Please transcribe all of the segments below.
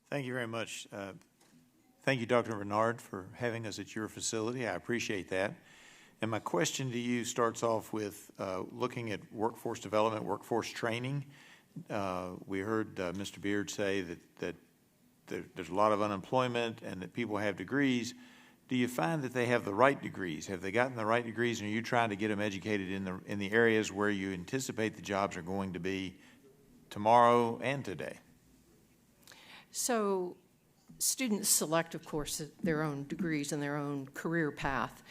Thank you very much. Thank you, Dr. Bernard, for having us at your facility. I appreciate that. And my question to you starts off with looking at workforce development, workforce training. We heard Mr. Beard say that there's a lot of unemployment and that people have degrees. Do you find that they have the right degrees? Have they gotten the right degrees, and are you trying to get them educated in the areas where you anticipate the jobs are going to be tomorrow and today? So students select, of course, their own degrees and their own career path.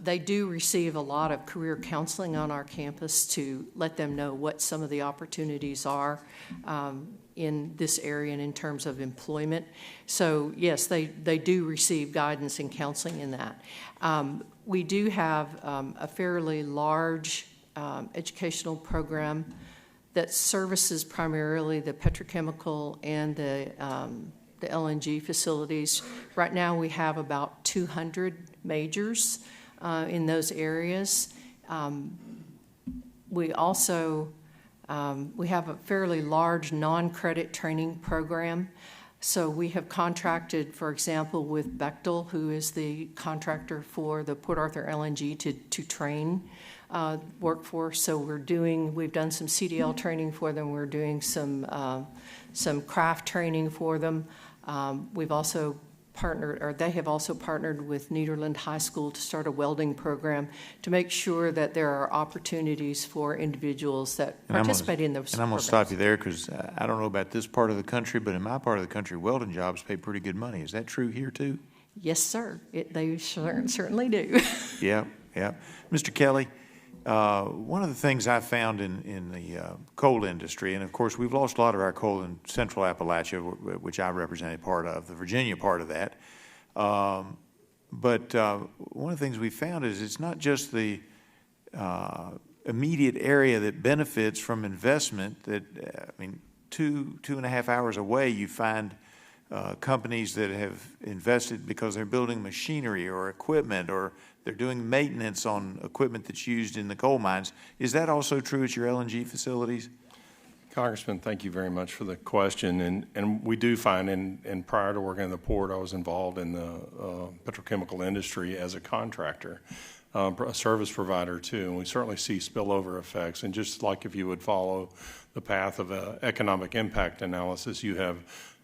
They do receive a lot of career counseling on our campus to let them know what some of the opportunities are in this area and in terms of employment. So yes, they do receive guidance and counseling in that. We do have a fairly large educational program that services primarily the petrochemical and the LNG facilities. Right now we have about 200 majors in those areas. We also we have a fairly large non-credit training program. So we have contracted, for example, with Bechtel, who is the contractor for the Port Arthur LNG, to train workforce. So we've done some CDL training for them. We're doing some craft training for them. We've also partnered, or they have also partnered with Nederland High School to start a welding program to make sure that there are opportunities for individuals that participate in those programs. And I'm going to stop you there because I don't know about this part of the country, but in my part of the country, welding jobs pay pretty good money. Is that true here too? Yes, sir. They certainly do. Yeah. Mr. Kelly, one of the things I found in the coal industry, and of course we've lost a lot of our coal in Central Appalachia, which I represented part of, the Virginia part of that. But one of the things we found is it's not just the immediate area that benefits from investment. That I mean, 2.5 hours away, you find companies that have invested because they're building machinery or equipment, or they're doing maintenance on equipment that's used in the coal mines. Is that also true at your LNG facilities? Congressman, thank you very much for the question. And we do find, and prior to working in the port, I was involved in the petrochemical industry as a contractor, a service provider too, and we certainly see spillover effects. And just like if you would follow the path of economic impact analysis, you have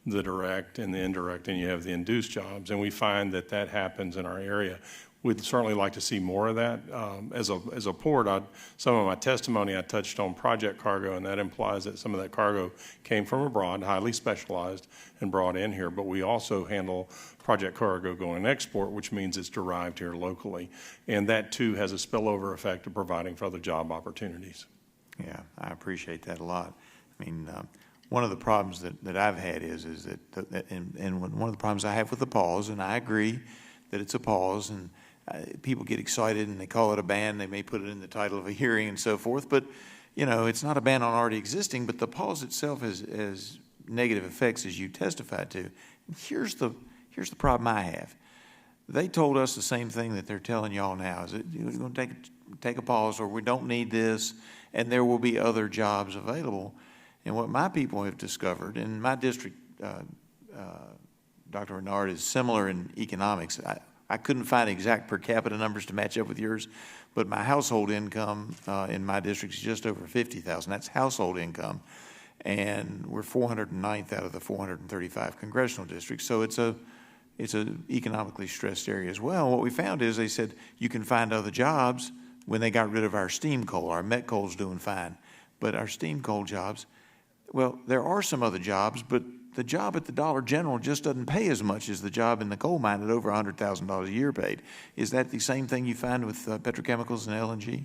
the direct and the indirect, and you have the induced jobs. And we find that happens in our area. We'd certainly like to see more of that. As a port, some of my testimony I touched on project cargo, and that implies that some of that cargo came from abroad, highly specialized, and brought in here. But we also handle project cargo going export, which means it's derived here locally. And that too has a spillover effect of providing for other job opportunities. Yeah, I appreciate that a lot. I mean, one of the problems that I've had is that, and one of the problems I have with the pause, and I agree that it's a pause, and people get excited and they call it a ban. They may put it in the title of a hearing and so forth, but you know, it's not a ban on already existing, but the pause itself has negative effects, as you testified to. Here's the problem I have. They told us the same thing that they're telling y'all now, is that we're going to take a pause, or we don't need this, and there will be other jobs available. And what my people have discovered, and my district, Dr. Bernard, is similar in economics. I couldn't find exact per capita numbers to match up with yours, but my household income in my district is just over $50,000. That's household income, and we're 409th out of the 435 congressional districts. So it's a economically stressed area as well. And what we found is they said you can find other jobs when they got rid of our steam coal. Our met coal's doing fine, but our steam coal jobs, well, there are some other jobs, but the job at the Dollar General just doesn't pay as much as the job in the coal mine at over $100,000 a year paid. Is that the same thing you find with petrochemicals and LNG?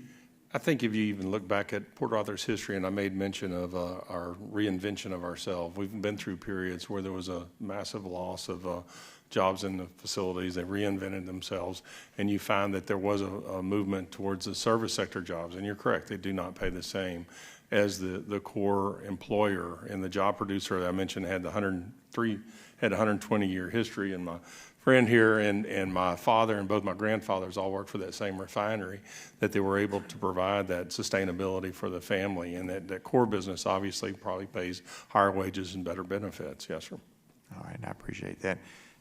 I think if you even look back at Port Arthur's history, and I made mention of our reinvention of ourselves, we've been through periods where there was a massive loss of jobs in the facilities. They reinvented themselves, and you find that there was a movement towards the service sector jobs. And you're correct, they do not pay the same as the core employer. And the job producer that I mentioned had 120-year history. And my friend here and my father and both my grandfathers all worked for that same refinery, that they were able to provide that sustainability for the family. And that core business obviously probably pays higher wages and better benefits. Yes, sir. All right, I appreciate that.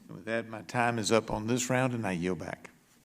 And with that, my time is up on this round, and I yield back.